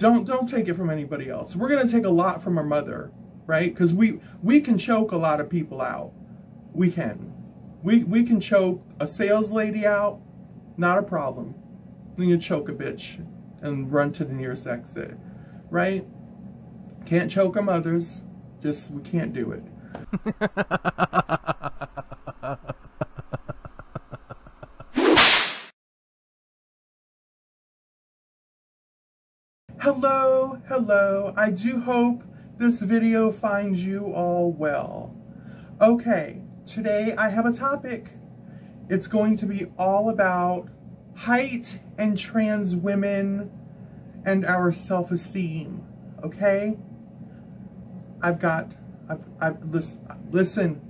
Don't take it from anybody else. We're going to take a lot from our mother, right? Because we can choke a lot of people out. We can. We can choke a sales lady out, not a problem. We can choke a bitch and run to the nearest exit, right? Can't choke our mothers. Just, we can't do it. Hello, hello. I do hope this video finds you all well. Okay, today I have a topic. It's going to be all about height and trans women and our self-esteem, okay? Listen,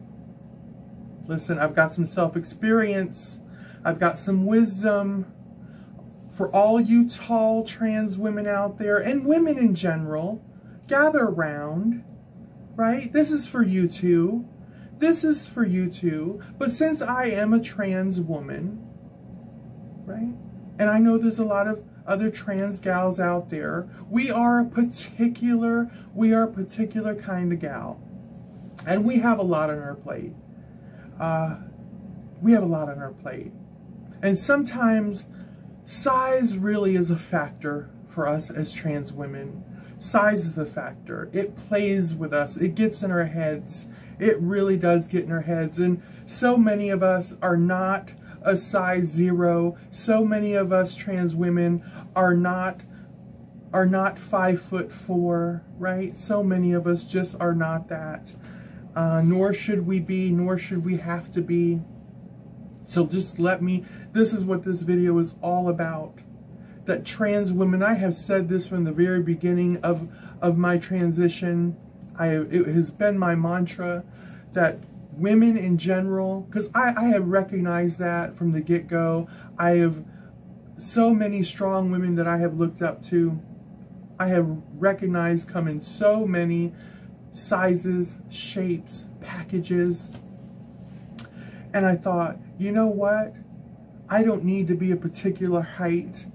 I've got some self-experience. I've got some wisdom. For all you tall trans women out there, and women in general, gather around, right? This is for you too. This is for you too. But since I am a trans woman, right? And I know there's a lot of other trans gals out there. We are a particular kind of gal. And we have a lot on our plate. And sometimes size really is a factor for us as trans women. Size is a factor. It plays with us. It gets in our heads. It really does get in our heads. And so many of us are not a size 0. So many of us trans women are not 5'4", right? So many of us just are not that. Nor should we be, nor should we have to be. So just this is what this video is all about. That trans women, I have said this from the very beginning of my transition. It has been my mantra that women in general, because I have recognized that from the get-go. I have so many strong women that I have looked up to. I have recognized come in so many sizes, shapes, packages. And I thought, you know what? I don't need to be a particular height.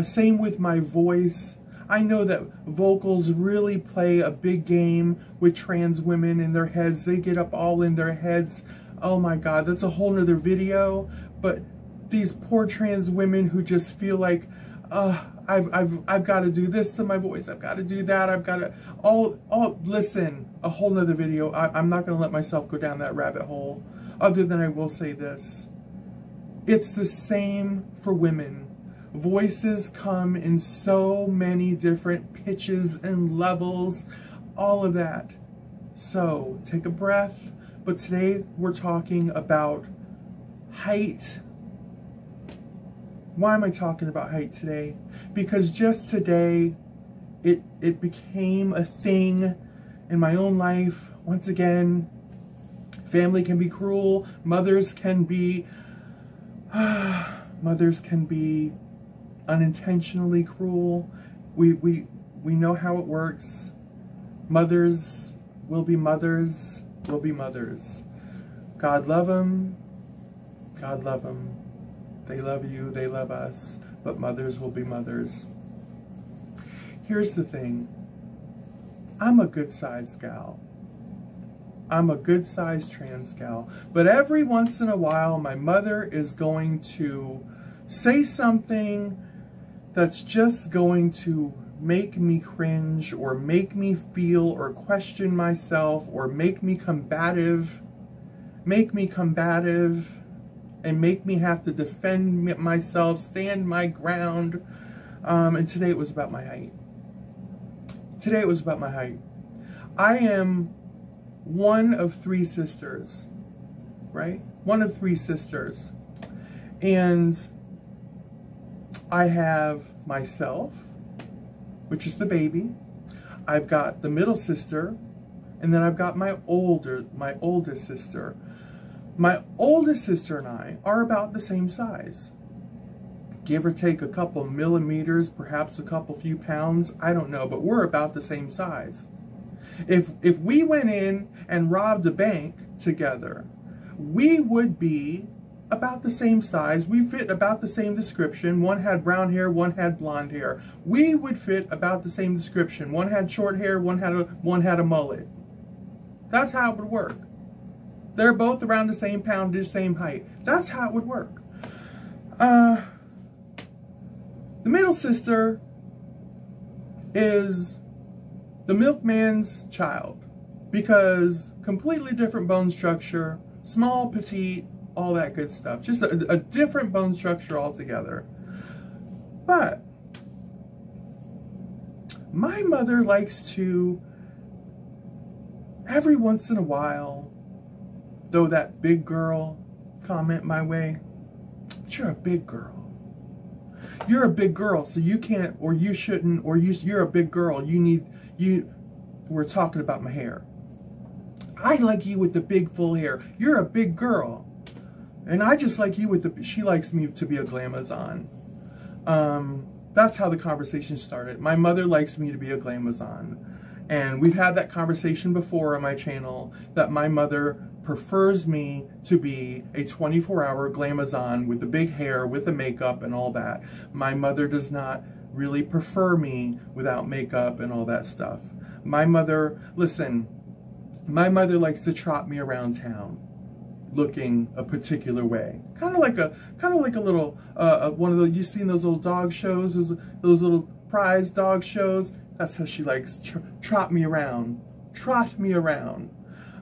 Same with my voice. I know that vocals really play a big game with trans women in their heads. They get up all in their heads. Oh my God, that's a whole nother video. But these poor trans women who just feel like, I've got to do this to my voice. I've got to do that. I've got to, listen, a whole nother video. I'm not going to let myself go down that rabbit hole. Other than I will say this. It's the same for women. Voices come in so many different pitches and levels, all of that. So take a breath. But today we're talking about height. Why am I talking about height today? Because just today it became a thing in my own life. Once again, family can be cruel. Mothers can be unintentionally cruel. We know how it works. Mothers will be mothers. God love them. God love them. They love you. They love us. But mothers will be mothers. Here's the thing. I'm a good-sized gal. I'm a good-sized trans gal. But every once in a while, my mother is going to say something that's just going to make me cringe or make me feel or question myself or make me combative and make me have to defend myself, stand my ground. And today it was about my height. Today it was about my height. I am one of 3 sisters, right? One of 3 sisters. And I have myself, which is the baby. I've got the middle sister, and then I've got my oldest sister. My oldest sister and I are about the same size. Give or take a couple millimeters, perhaps a couple few pounds, I don't know, but we're about the same size. If we went in and robbed a bank together, we would be about the same size. We fit about the same description. One had brown hair, one had blonde hair. We would fit about the same description. One had short hair, one had a mullet. That's how it would work. They're both around the same poundage, same height. That's how it would work. The middle sister is the milkman's child, because completely different bone structure, small, petite, all that good stuff. Just a different bone structure altogether. But my mother likes to, every once in a while, throw that big girl comment my way. But you're a big girl. You're a big girl, so you can't, or you shouldn't, or you're a big girl. We're talking about my hair. I like you with the big full hair. You're a big girl. And I just like you with she likes me to be a glamazon. That's how the conversation started. My mother likes me to be a glamazon. And we've had that conversation before on my channel, that my mother prefers me to be a 24-hour glamazon with the big hair, with the makeup and all that. My mother does not really prefer me without makeup and all that stuff. My mother, listen, my mother likes to trot me around town looking a particular way. Kind of like a little, one of the, you've seen those little dog shows, those little prize dog shows? That's how she likes, trot me around. Trot me around.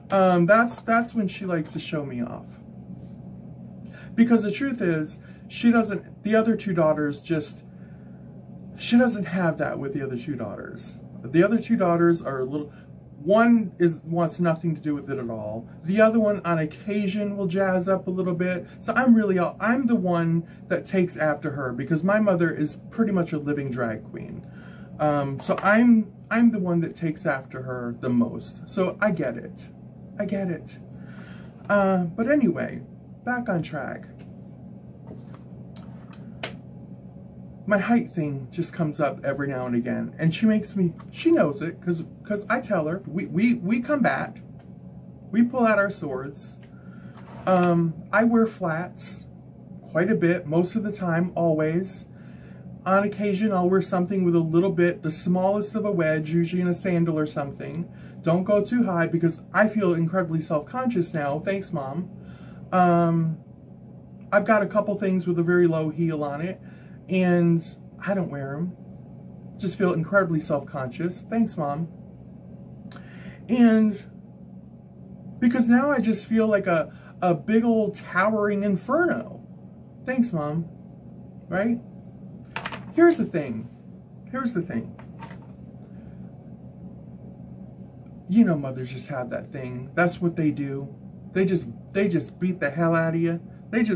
That's when she likes to show me off. Because the truth is, she doesn't, the other two daughters just, she doesn't have that with the other two daughters. The other two daughters are a little, one wants nothing to do with it at all. The other one on occasion will jazz up a little bit. So I'm the one that takes after her, because my mother is pretty much a living drag queen. So I'm the one that takes after her the most. So I get it. I get it. But anyway, back on track. My height thing just comes up every now and again, and she knows it, because I tell her, we combat, we pull out our swords. I wear flats quite a bit, most of the time, always. On occasion, I'll wear something with a little bit, the smallest of a wedge, usually in a sandal or something. Don't go too high, because I feel incredibly self-conscious now. Thanks, Mom. I've got a couple things with a very low heel on it, and I don't wear them. Just feel incredibly self-conscious. Thanks, Mom. And because now I just feel like a big old towering inferno. Thanks, Mom. Right? Here's the thing. Here's the thing. You know, mothers just have that thing. That's what they do. They just beat the hell out of you.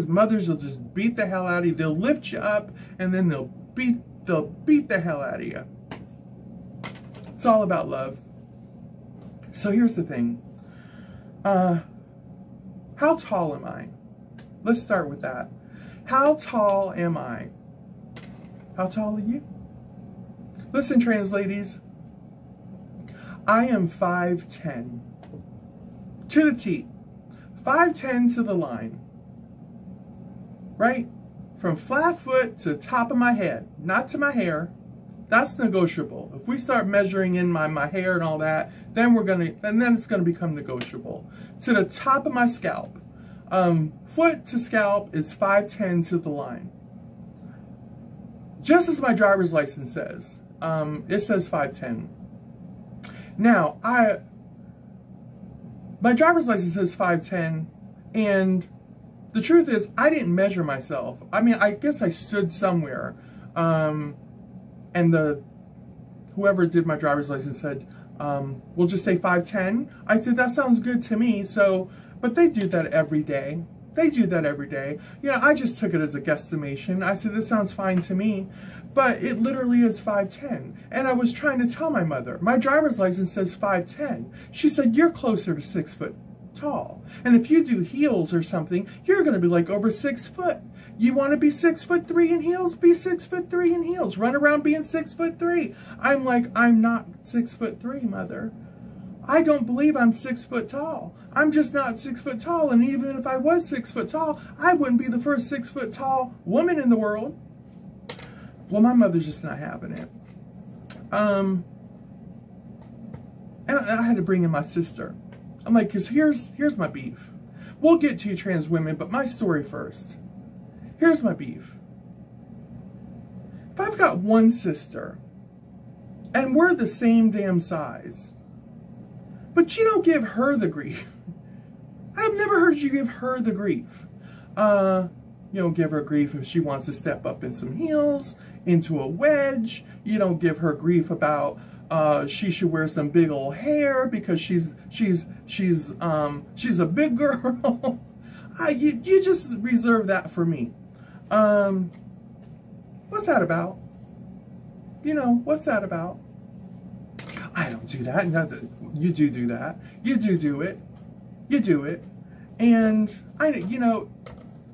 Mothers will just beat the hell out of you. They'll lift you up, and then they'll beat the hell out of you. It's all about love. So here's the thing. How tall am I? Let's start with that. How tall am I? How tall are you? Listen, trans ladies. I am 5'10". To the T. 5'10" to the line. Right? From flat foot to the top of my head. Not to my hair. That's negotiable. If we start measuring in my hair and all that, then it's gonna become negotiable. To the top of my scalp. Foot to scalp is 5'10" to the line. Just as my driver's license says. It says 5'10". Now, my driver's license says 5'10", and the truth is, I didn't measure myself. I mean, I guess I stood somewhere, and whoever did my driver's license said, we'll just say 5'10". I said, that sounds good to me. So, but they do that every day. They do that every day. You know, I just took it as a guesstimation. I said, this sounds fine to me. But it literally is 5'10". And I was trying to tell my mother, my driver's license says 5'10". She said, you're closer to 6 foot tall. And if you do heels or something, you're going to be like over 6 foot. You want to be 6'3" in heels? Be 6'3" in heels. Run around being 6'3". I'm like, I'm not 6'3", Mother. I don't believe I'm 6 foot tall. I'm just not 6 foot tall, and even if I was 6 foot tall, I wouldn't be the first 6 foot tall woman in the world. Well, my mother's just not having it. And I had to bring in my sister. I'm like, because here's my beef. We'll get to you trans women, but my story first. Here's my beef. If I've got one sister, and we're the same damn size, but you don't give her the grief. I've never heard you give her the grief. You don't give her grief if she wants to step up in some heels, into a wedge. You don't give her grief about she should wear some big old hair because she's a big girl. You just reserve that for me. What's that about? You know, what's that about? I don't do that. You do that. You do it. You do it. And I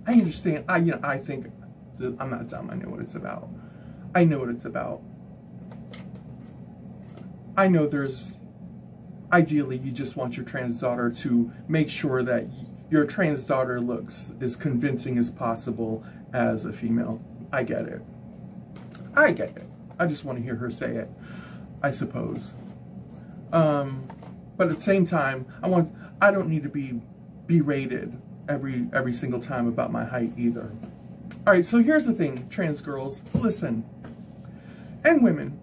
understand. I think that I'm not dumb. I know what it's about. I know what it's about. I know ideally you just want your trans daughter to make sure that your trans daughter looks as convincing as possible as a female. I get it. I get it. I just want to hear her say it, I suppose. But at the same time, I don't need to be berated every single time about my height either. All right, so here's the thing, trans girls, listen, and women.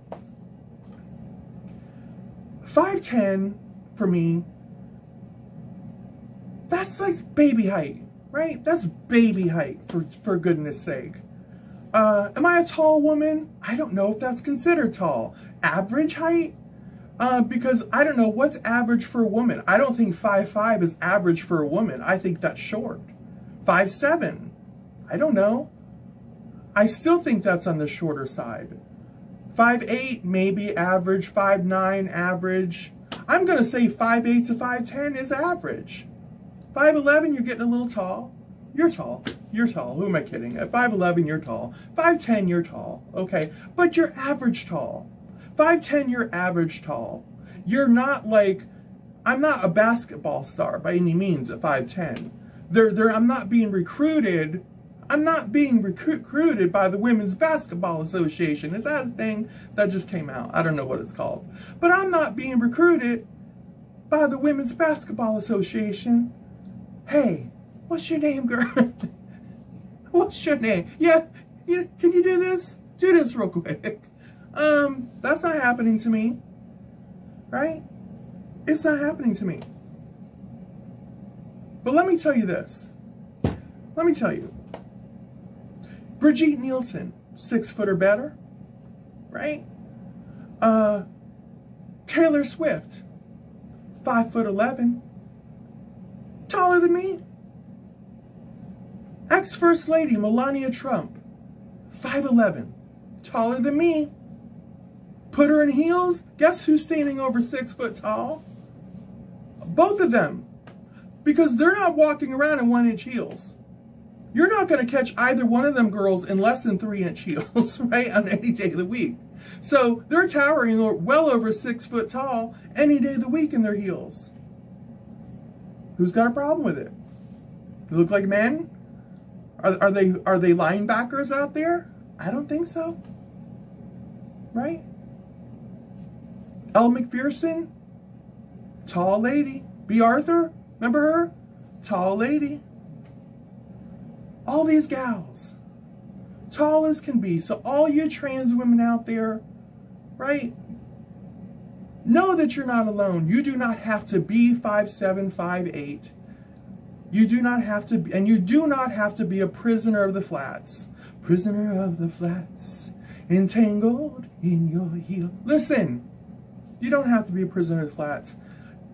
5'10" for me, that's like baby height, right? That's baby height, for goodness sake. Am I a tall woman? I don't know if that's considered tall. Average height? Because I don't know what's average for a woman. I don't think 5'5" is average for a woman. I think that's short. 5'7", I don't know. I still think that's on the shorter side. 5'8", maybe average. 5'9", average. I'm going to say 5'8" to 5'10" is average. 5'11", you're getting a little tall. You're tall. You're tall. Who am I kidding? At 5'11", you're tall. 5'10", you're tall. Okay, but you're average tall. 5'10", you're average tall. You're not like, I'm not a basketball star by any means at 5'10". I'm not being recruited. I'm not being recruited by the Women's Basketball Association. Is that a thing that just came out? I don't know what it's called. But I'm not being recruited by the Women's Basketball Association. Hey, what's your name, girl? What's your name? Yeah, can you do this? Do this real quick. That's not happening to me, right? It's not happening to me. But let me tell you this. Let me tell you. Brigitte Nielsen, 6 foot or better, right? Taylor Swift, 5'11", taller than me. Ex-First Lady Melania Trump, 5'11", taller than me. Put her in heels, guess who's standing over 6 foot tall? Both of them. Because they're not walking around in 1-inch heels. You're not going to catch either one of them girls in less than 3-inch heels, right, on any day of the week. So they're towering well over 6 foot tall any day of the week in their heels. Who's got a problem with it? They look like men? Are they linebackers out there? I don't think so. Right? Elle McPherson, tall lady. B. Arthur, remember her? Tall lady. All these gals, tall as can be. So all you trans women out there, right? Know that you're not alone. You do not have to be 5'7", 5'8". You do not have to be, and you do not have to be a prisoner of the flats. Prisoner of the flats, entangled in your heel. Listen, you don't have to be a prisoner of the flats.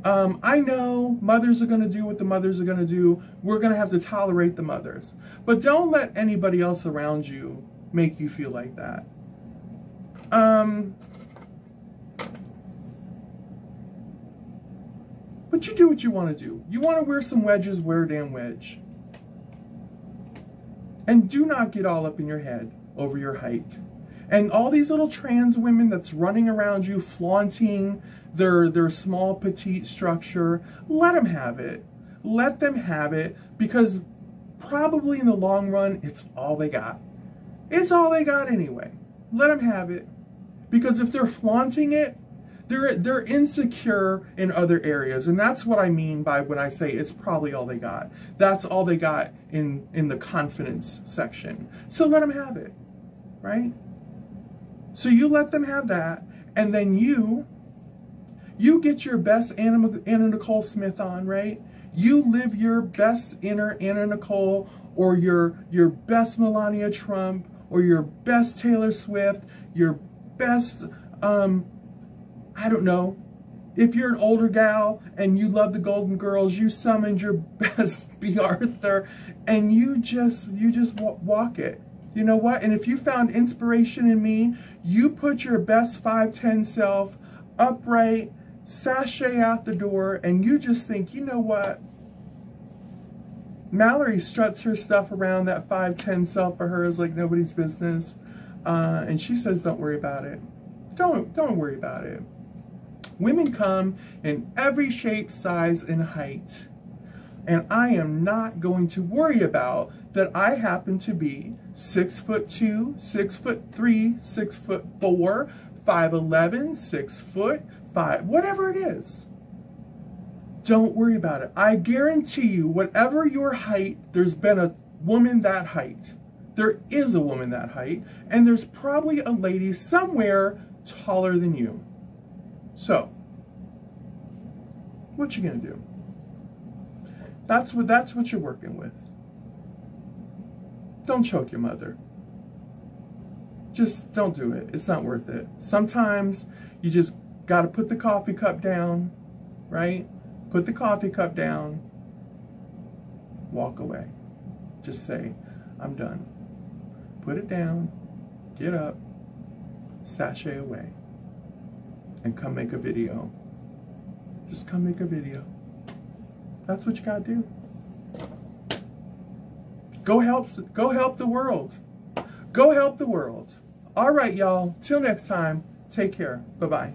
I know mothers are going to do what the mothers are going to do. We're going to have to tolerate the mothers. But don't let anybody else around you make you feel like that. But you do what you want to do. You want to wear some wedges, wear a damn wedge. And do not get all up in your head over your height. And all these little trans women that's running around you flaunting their small petite structure, let them have it. Let them have it, because probably in the long run, it's all they got. It's all they got anyway. Let them have it. Because if they're flaunting it, they're insecure in other areas. And that's what I mean by when I say it's probably all they got. That's all they got in the confidence section. So let them have it, right? So you let them have that, and then you get your best Anna Nicole Smith on, right? You live your best inner Anna Nicole, or your best Melania Trump, or your best Taylor Swift, your best, I don't know. If you're an older gal and you love the Golden Girls, you summoned your best B. Arthur, and you just walk it. You know what? And if you found inspiration in me, you put your best 5'10" self upright, sashay out the door, and you just think, you know what? Mallory struts her stuff around that 5'10" self for her is like nobody's business. And she says, don't worry about it. Don't worry about it. Women come in every shape, size, and height. And I am not going to worry about that I happen to be 6'2", 6'3", 6'4", 5'11", 6 foot, 5, whatever it is. Don't worry about it. I guarantee you, whatever your height, there's been a woman that height. There is a woman that height, and there's probably a lady somewhere taller than you. So, what you gonna do? That's what you're working with. Don't choke your mother. Just don't do it. It's not worth it. Sometimes you just gotta put the coffee cup down, right? Put the coffee cup down, walk away. Just say, I'm done. Put it down, get up, sashay away, and come make a video. Just come make a video. That's what you gotta do. Go help the world. Go help the world. All right, y'all. Till next time, take care. Bye-bye.